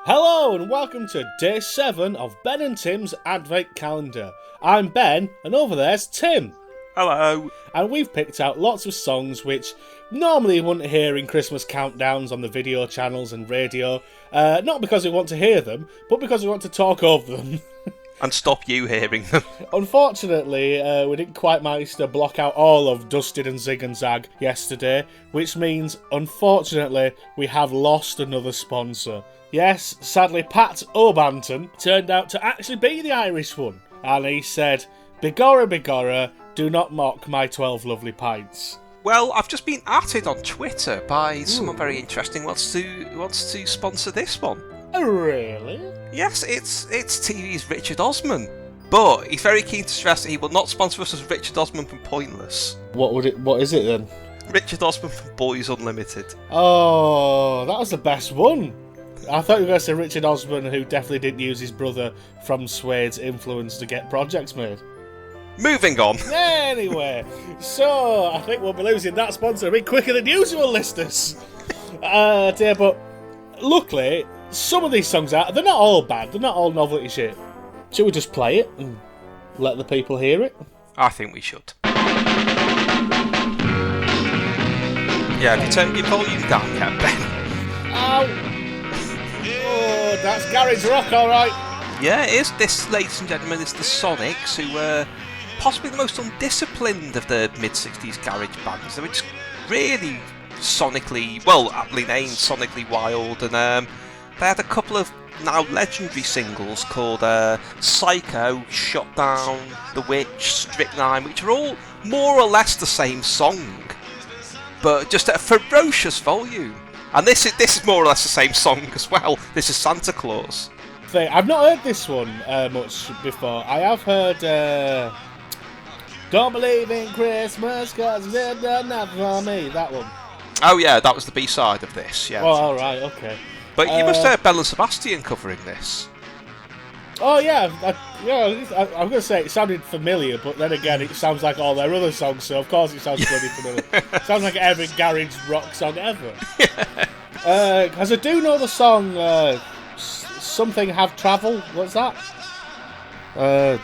Hello and welcome to day 7 of Ben and Tim's Advent Calendar. I'm Ben and over there's Tim. Hello. And we've picked out lots of songs which normally you wouldn't hear in Christmas countdowns on the video channels and radio. Not because we want to hear them, but because we want to talk over them. And stop you hearing them. Unfortunately, we didn't quite manage to block out all of Dusted and Zig and Zag yesterday, which means, unfortunately, we have lost another sponsor. Yes, sadly, Pat O'Banton turned out to actually be the Irish one. And he said, "Begorra, begorra, do not mock my 12 lovely pints." Well, I've just been atted on Twitter by someone very interesting who wants to sponsor this one. Really? Yes, it's TV's Richard Osman. But he's very keen to stress that he will not sponsor us as Richard Osman from Pointless. What is it then? Richard Osman from Boys Unlimited. Oh, that was the best one. I thought you were going to say Richard Osman, who definitely didn't use his brother from Suede's influence to get projects made. Moving on. Anyway, so I think we'll be losing that sponsor a bit quicker than usual, listeners. Dear, but luckily, some of these songs they're not all bad, they're not all novelty shit. Should we just play it and let the people hear it? I think we should. Yeah, have you turned your volume down yet, Ben? Ow! Oh, that's garage rock, alright. Yeah, it is. This, ladies and gentlemen, is the Sonics, who were possibly the most undisciplined of the mid-60s garage bands. They were just really sonically, well, aptly named Sonically Wild, and they had a couple of now legendary singles called Psycho, Shot Down, The Witch, Strychnine, which are all more or less the same song, but just at a ferocious volume. And this is more or less the same song as well. This is Santa Claus. I've not heard this one much before. I have heard Don't Believe in Christmas 'cause they've done nothing for me. That one. Oh yeah, that was the B-side of this, yeah. Oh, alright, okay. But you must have Belle and Sebastian covering this. Oh yeah, I'm going to say it sounded familiar, but then again it sounds like all their other songs, so of course it sounds bloody familiar. Sounds like every garage rock song ever. Because I do know the song Something Have Travel. What's that? Have.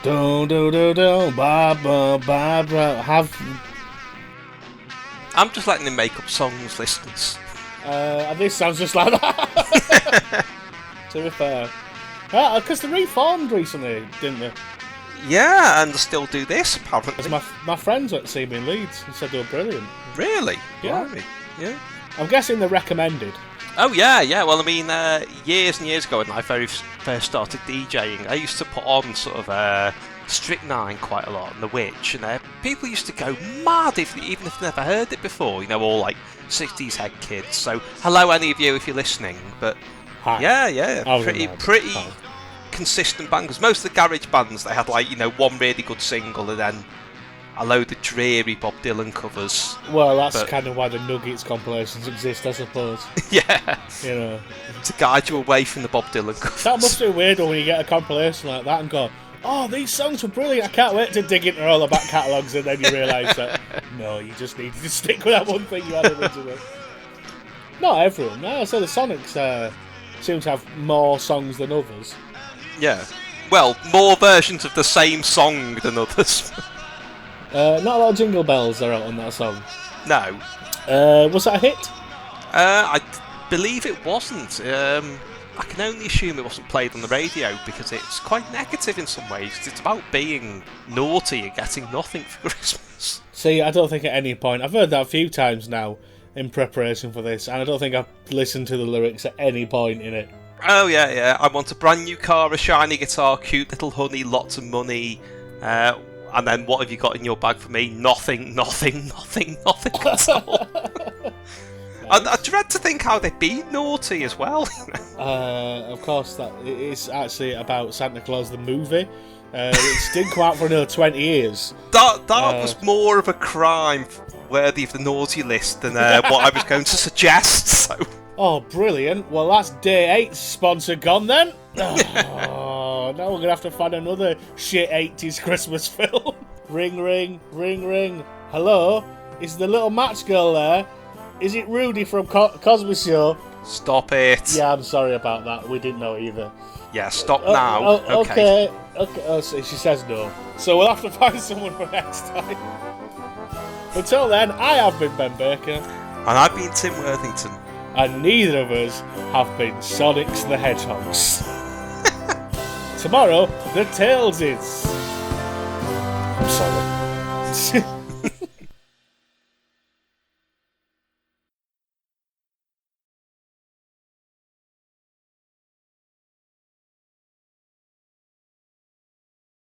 I'm just letting them make up songs, listeners. And this sounds just like that. To be fair. Because they reformed recently, didn't they? Yeah, and they still do this, apparently. My friends went to see me in Leeds and said they were brilliant. Really? Yeah. Blimey. Yeah. I'm guessing they're recommended. Oh, yeah. Well, I mean, years and years ago when I very first started DJing, I used to put on sort of Strychnine quite a lot, and The Witch, and people used to go mad even if they never heard it before, all like 60s head kids. So, hello any of you if you're listening, but... Hi. Yeah, pretty consistent bangers. Most of the garage bands, they had one really good single and then a load of dreary Bob Dylan covers. Well, that's kind of why the Nuggets compilations exist, I suppose. Yeah. To guide you away from the Bob Dylan covers. That must be weird when you get a compilation like that and go, oh, these songs were brilliant, I can't wait to dig into all the back catalogues, and then you realise that, no, you just need to stick with that one thing you had originally. Not everyone, no. So the Sonics seem to have more songs than others. Yeah. Well, more versions of the same song than others. Not a lot of Jingle Bells are out on that song. No. Was that a hit? I believe it wasn't. I can only assume it wasn't played on the radio because it's quite negative in some ways. It's about being naughty and getting nothing for Christmas. See, I don't think at any point... I've heard that a few times now in preparation for this, and I don't think I've listened to the lyrics at any point in it. Oh, yeah. I want a brand new car, a shiny guitar, cute little honey, lots of money. And then what have you got in your bag for me? Nothing at all. I dread to think how they'd be naughty as well. Of course, that it is actually about Santa Claus the movie, which didn't come out for another 20 years. That was more of a crime worthy of the naughty list than what I was going to suggest. So. Oh, brilliant. Well, that's day 8 sponsor gone then. Oh, now we're going to have to find another shit 80s Christmas film. Ring, ring, ring, ring. Hello? Is the little match girl there? Is it Rudy from Cosby Show? Stop it. Yeah, I'm sorry about that. We didn't know either. Yeah, stop now. Okay. Oh, so she says no. So we'll have to find someone for next time. Until then, I have been Ben Baker. And I've been Tim Worthington. And neither of us have been Sonics the Hedgehogs. Tomorrow, the Tails is. I'm sorry.